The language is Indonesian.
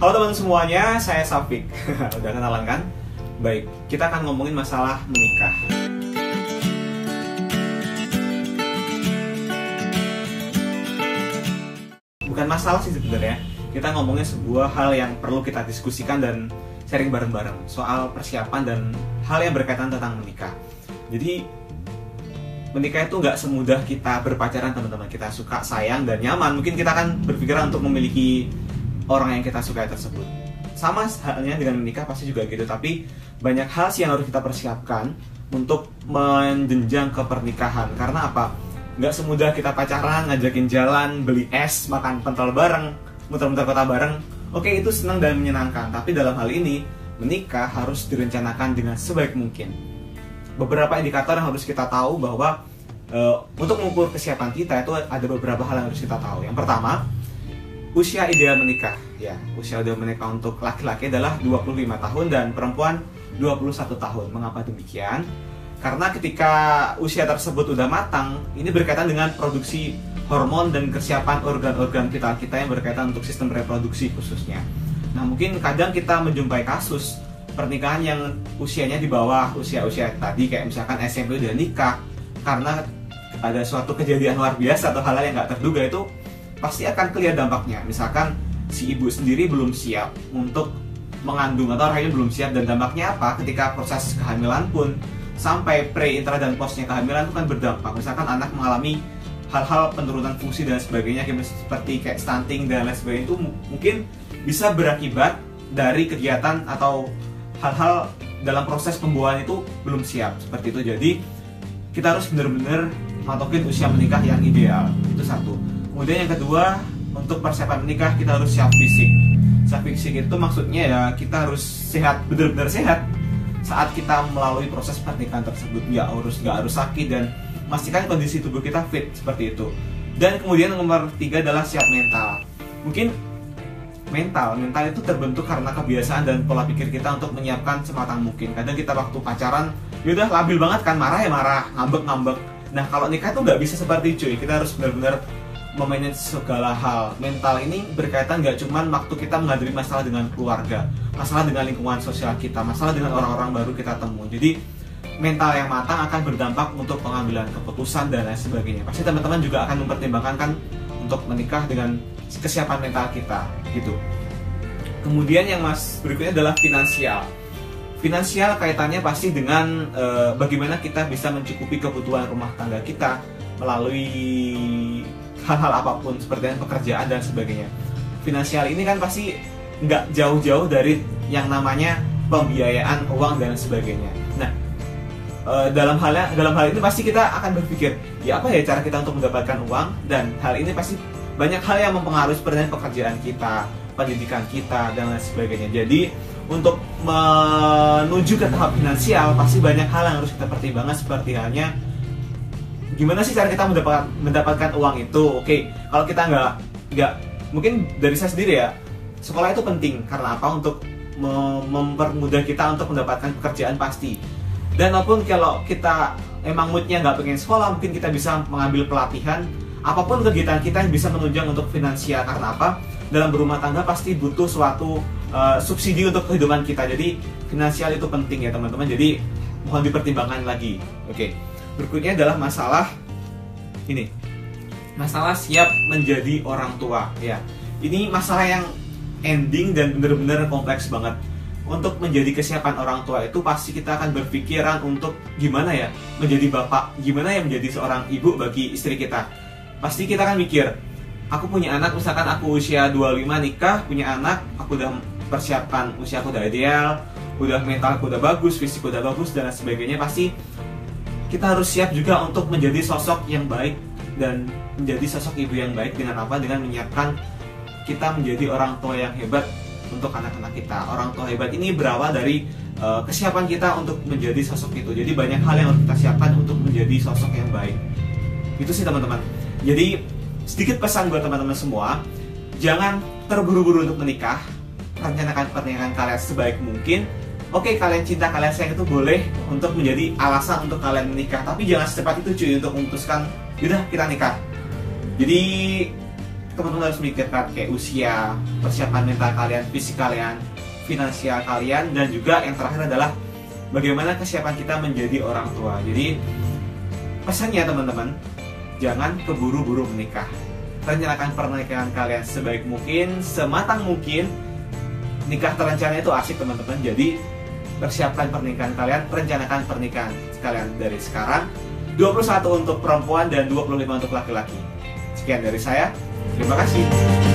Halo teman semuanya, saya Safik. Udah kenalan kan? Baik, kita akan ngomongin masalah menikah. Bukan masalah sih sebenarnya. Kita ngomongin sebuah hal yang perlu kita diskusikan dan sharing bareng-bareng soal persiapan dan hal yang berkaitan tentang menikah. Jadi menikah itu nggak semudah kita berpacaran, teman-teman. Kita suka, sayang, dan nyaman. Mungkin kita akan berpikiran untuk memiliki orang yang kita sukai tersebut. Sama halnya dengan menikah pasti juga gitu. Tapi banyak hal sih yang harus kita persiapkan untuk menjenjang ke pernikahan. Karena apa? Nggak semudah kita pacaran, ngajakin jalan, beli es, makan pentol bareng, muter-muter kota bareng. Oke, itu senang dan menyenangkan. Tapi dalam hal ini, menikah harus direncanakan dengan sebaik mungkin. Beberapa indikator yang harus kita tahu bahwa untuk mengukur kesiapan kita itu ada beberapa hal yang harus kita tahu. Yang pertama, usia ideal menikah. Ya, usia ideal menikah untuk laki-laki adalah 25 tahun dan perempuan 21 tahun. Mengapa demikian? Karena ketika usia tersebut udah matang, ini berkaitan dengan produksi hormon dan kesiapan organ-organ vital kita yang berkaitan untuk sistem reproduksi khususnya. Nah, mungkin kadang kita menjumpai kasus pernikahan yang usianya di bawah usia-usia tadi, kayak misalkan SMP udah nikah karena ada suatu kejadian luar biasa atau hal-hal yang nggak terduga, itu pasti akan kelihatan dampaknya. Misalkan si ibu sendiri belum siap untuk mengandung atau rahimnya belum siap, dan dampaknya apa? Ketika proses kehamilan pun sampai pre, intra, dan postnya kehamilan itu kan berdampak. Misalkan anak mengalami hal-hal penurunan fungsi dan sebagainya, seperti kayak stunting dan lain sebagainya, itu mungkin bisa berakibat dari kegiatan atau hal-hal dalam proses pembuahan itu belum siap, seperti itu. Jadi kita harus benar-benar matokin usia menikah yang ideal. Itu satu. Kemudian yang kedua, untuk persiapan menikah kita harus siap fisik. Siap fisik itu maksudnya ya kita harus sehat, benar-benar sehat saat kita melalui proses pernikahan tersebut. Nggak harus sakit, dan pastikan kondisi tubuh kita fit, seperti itu. Dan kemudian nomor 3 adalah siap mental. Mungkin mental itu terbentuk karena kebiasaan dan pola pikir kita untuk menyiapkan sematang mungkin. Kadang kita waktu pacaran yaudah labil banget kan, marah ya marah, ngambek. Nah, kalau nikah tuh nggak bisa seperti itu. Kita harus benar-benar memanage segala hal. Mental ini berkaitan nggak cuman waktu kita menghadapi masalah dengan keluarga, masalah dengan lingkungan sosial kita, masalah dengan orang-orang baru kita temui. Jadi mental yang matang akan berdampak untuk pengambilan keputusan dan lain sebagainya. Pasti teman-teman juga akan mempertimbangkan kan untuk menikah dengan kesiapan mental kita gitu. Kemudian yang berikutnya adalah finansial. Finansial kaitannya pasti dengan bagaimana kita bisa mencukupi kebutuhan rumah tangga kita melalui hal-hal apapun seperti pekerjaan dan sebagainya. Finansial ini kan pasti nggak jauh-jauh dari yang namanya pembiayaan uang dan sebagainya. Nah, dalam hal ini pasti kita akan berpikir, ya apa ya cara kita untuk mendapatkan uang, dan hal ini pasti banyak hal yang mempengaruhi seperti pekerjaan kita, pendidikan kita, dan lain sebagainya. Jadi untuk menuju ke tahap finansial pasti banyak hal yang harus kita pertimbangkan, seperti halnya gimana sih cara kita mendapatkan uang itu. Oke, kalau kita nggak mungkin dari saya sendiri ya, sekolah itu penting karena apa? Untuk mempermudah kita untuk mendapatkan pekerjaan pasti. Dan walaupun kalau kita emang moodnya nggak pengen sekolah, mungkin kita bisa mengambil pelatihan. Apapun kegiatan kita yang bisa menunjang untuk finansial. Karena apa? Dalam berumah tangga pasti butuh suatu subsidi untuk kehidupan kita. Jadi finansial itu penting ya teman-teman. Jadi mohon dipertimbangkan lagi. Oke. Berikutnya adalah masalah ini. Masalah siap menjadi orang tua ya. Ini masalah yang ending dan benar-benar kompleks banget. Untuk menjadi kesiapan orang tua itu pasti kita akan berpikiran untuk gimana ya menjadi bapak, gimana ya menjadi seorang ibu bagi istri kita. Pasti kita akan mikir, aku punya anak, misalkan aku usia 25 nikah, punya anak, aku udah persiapkan usia aku udah ideal, udah mental aku udah bagus, fisik udah bagus, dan sebagainya. Pasti kita harus siap juga untuk menjadi sosok yang baik dan menjadi sosok ibu yang baik. Dengan apa? Dengan menyiapkan kita menjadi orang tua yang hebat untuk anak-anak kita. Orang tua hebat ini berawal dari kesiapan kita untuk menjadi sosok itu. Jadi banyak hal yang harus kita siapkan untuk menjadi sosok yang baik. Itu sih teman-teman. Jadi sedikit pesan buat teman-teman semua, jangan terburu-buru untuk menikah. Rencanakan pernikahan kalian sebaik mungkin. Oke, kalian cinta, kalian sayang, itu boleh untuk menjadi alasan untuk kalian menikah. Tapi jangan secepat itu cuy untuk memutuskan, yaudah kita nikah. Jadi teman-teman harus memikirkan kayak usia, persiapan mental kalian, fisik kalian, finansial kalian, dan juga yang terakhir adalah bagaimana kesiapan kita menjadi orang tua. Jadi pesannya teman-teman, jangan keburu-buru menikah. Rencanakan pernikahan kalian sebaik mungkin, sematang mungkin. Nikah terencana itu asik teman-teman. Jadi persiapkan pernikahan kalian, rencanakan pernikahan kalian dari sekarang. 21 untuk perempuan dan 25 untuk laki-laki. Sekian dari saya. Terima kasih.